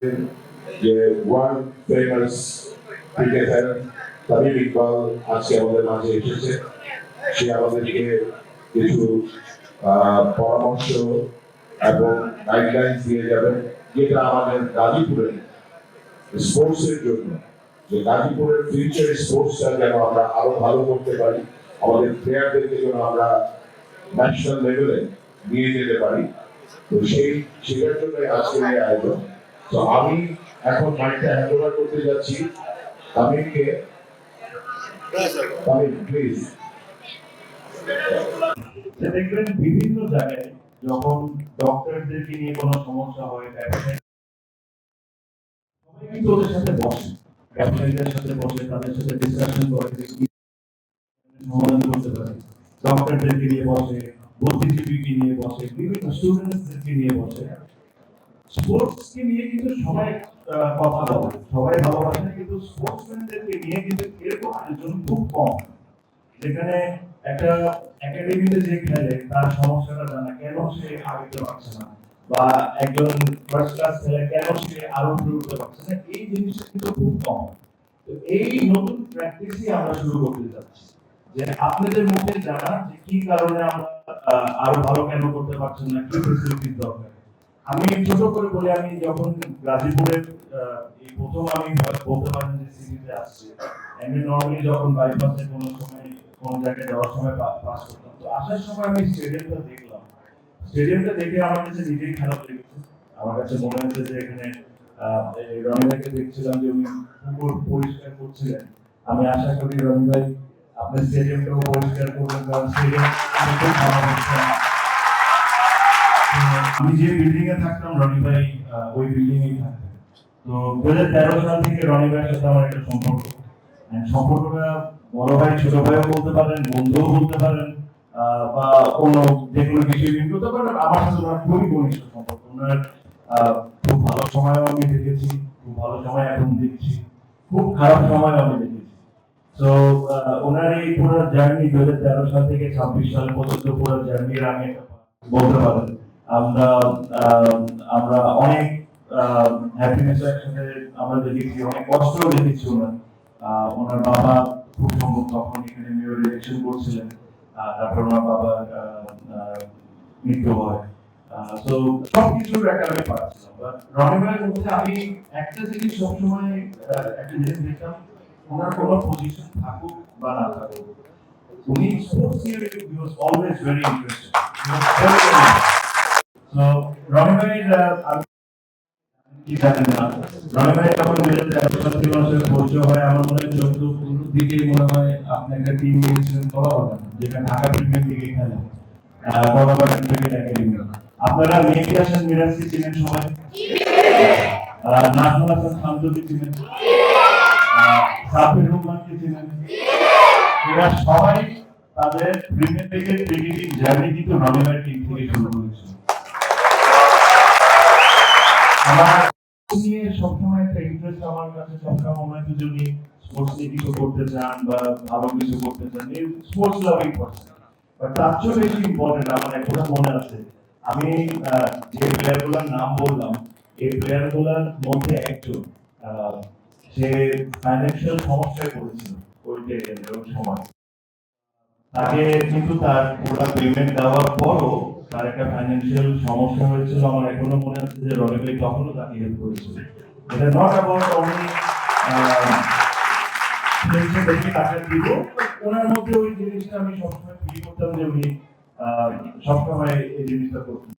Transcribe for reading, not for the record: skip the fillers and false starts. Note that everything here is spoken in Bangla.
যে world famous cricketer Tamim Iqbal আজকে আমাদের মাঝে এসেছে। সে আমাদেরকে কিছু পরামর্শ এবং গাইডলাইন দিয়ে যাবেন, যেটা আমাদের গাজীপুরের স্পোর্টসের জন্য, যে গাজীপুরের ফিউচার স্পোর্টসটা যেন আমরা আরো ভালো করতে পারি, আমাদের প্লেয়ারদেরকে যেন আমরা ন্যাশনাল লেভেলে নিয়ে যেতে পারি। তো সেটার জন্য আজকের এই আয়োজন। তো আমি এখন মাইকটা হ্যান্ড ওভার করতে যাচ্ছি তামিমকে। তামিম প্লিজ। দেখবেন বিভিন্ন জায়গায় যখন ডক্টরদেরকে নিয়ে কোনো সমস্যা হয়, সবাই কিন্তু ওদের সাথে বসে, ব্যবসায়ীদের সাথে বসে, তাদের সাথে ডিসকাশন করে সমাধান করতে পারে। ডক্টরদেরকে নিয়ে বসে, বুদ্ধিজীবীকে নিয়ে বসে, বিভিন্ন স্টুডেন্টসদেরকে নিয়ে বসে। স্পোর্টসকে নিয়ে কিন্তু সবাই কথা বলে, সবাই ভালোবাসে, কিন্তু স্পোর্টসম্যানদেরকে নিয়ে কিন্তু এরকম আয়োজন খুব কম। যেখানে একটা একাডেমিতে যে খেলে তার সমস্যাটা জানা, কেন সে আগাতে পারছে না, বা একজন ফার্স্ট ক্লাস খেলে কেন সে আরো উঠতে পারছে না, এই জিনিসটা কিন্তু খুব কম। তো এই নতুন প্র্যাকটিসই আমরা শুরু করতে যাচ্ছি, যে আপনাদের মুখে জানা যে কি কারণে আমরা আরো ভালো কেন করতে পারছেন না, কি ফেসিলিটির দরকার। আমি ছোট করে বলি, আমি যখন গাজীপুরের এই প্রথম আমি বলতে পারেন যে সিটিতে আসছি, আমি নরমালি যখন বাইপাসে কোনো সময় কোন জায়গায় যাওয়ার সময় পাস করতাম, তো আসার সময় আমি স্টেডিয়ামটা দেখলাম। স্টেডিয়ামটা দেখে আমার কাছে নিজেই খারাপ লেগেছে। আমার কাছে মনে হচ্ছে যে এখানে রনি ভাইকে দেখছিলাম যে উনি পুকুর পরিষ্কার করছিলেন। আমি আশা করি রনি ভাই আপনার স্টেডিয়ামটাও পরিষ্কার করবেন, কারণ স্টেডিয়াম খুব ভালো হচ্ছে। আমি যে বিল্ডিং এ থাকতাম রনি ভাই ওই বিল্ডিং এ থাকতেন। তো 2013 সাল থেকে রনি ভাইয়ের সাথে আমার একটা সম্পর্কটা বড় ভাই ছোট ভাইও বলতে পারেন, বন্ধুও বলতে পারেন, বা অন্য যে কোনো বিষয় নিয়ে বলতে পারেন। আমার সাথে ওনার খুবই ঘনিষ্ঠ সম্পর্ক। ওনার খুব ভালো সময়ও আমি দেখেছি, খুব ভালো সময় এখন দেখছি, খুব খারাপ সময় আমি দেখেছি। তো ওনার এই পুরো জার্নি 2013 সাল থেকে 26 সাল পর্যন্ত পুরো জার্নির আমি বলতে পারেন আমরা আমরা অনেক হ্যাপিনেস একসাথে আমরা দেখেছি, অনেক কষ্টও দেখেছি। ওনার বাবা খুব সম্ভব তখন এখানে মেয়র ইলেকশন করছিলেন, তারপর ওনার বাবা মৃত্যু হয়। তো সবকিছুর একটা আমি পাচ্ছিলাম। রনি ভাইয়ের মধ্যে আমি একটা জিনিস সবসময় একটা জিনিস দেখতাম, ওনার কোনো পজিশন থাকুক বা না থাকুক, উনি স্পোর্টস নিয়ে হি ওয়াজ অলওয়েজ ভেরি ইন্টারেস্টেড। তো রনি ভাই কি জানেন না, রনি ভাই যখন 2013 সাল থেকে মানুষের পরিচয় হয়, আমার মনে হয় 14-15 দিকেই মনে হয় আপনি একটা টিম নিয়েছিলেন কলাবাগান, যেটা ঢাকা প্রিমিয়ার লিগে খেলে, কলাবাগান ক্রিকেট একাডেমি। আপনারা মেহেদী হাসান মিরাজকে চিনেন সবাই, নাজমুল হাসান শামসুদ্দিন চিনেন, সাবির রহমানকে চিনেন। এরা সবাই তাদের প্রিমিয়ার লিগের ক্রিকেটিং জার্নি কিন্তু রনি ভাইয়ের টিম থেকে শুরু করেছিল। আমার নিয়ে সবসময় একটা ইন্টারেস্ট, আমার কাছে সবসময় মনে হয় যদি স্পোর্টস নিয়ে কিছু করতে চান বা ভালো কিছু করতে চান, এই স্পোর্টস লাভিং পারসন। বাট তার চেয়ে বেশি ইম্পর্টেন্ট আমার এখনো মনে আছে, আমি যে প্লেয়ারগুলোর নাম বললাম, এই প্লেয়ারগুলোর মধ্যে একজন সে ফাইন্যান্সিয়াল সমস্যায় পড়েছিল ওই সময়। তাকে কিন্তু তার পুরো পেমেন্ট দেওয়ার পরও তার একটা ফাইন্যান্সিয়াল সমস্যা হয়েছিল। আমার এখনো মনে আছে যে রনি ভাই তখনও তাকে হেল্প করেছিল। এটা নট অ্যাবাউট অনলি দেখে টাকা দিব, ওনার মধ্যে ওই জিনিসটা আমি সবসময় ফিল করতাম যে উনি সবসময় এই জিনিসটা করতেন।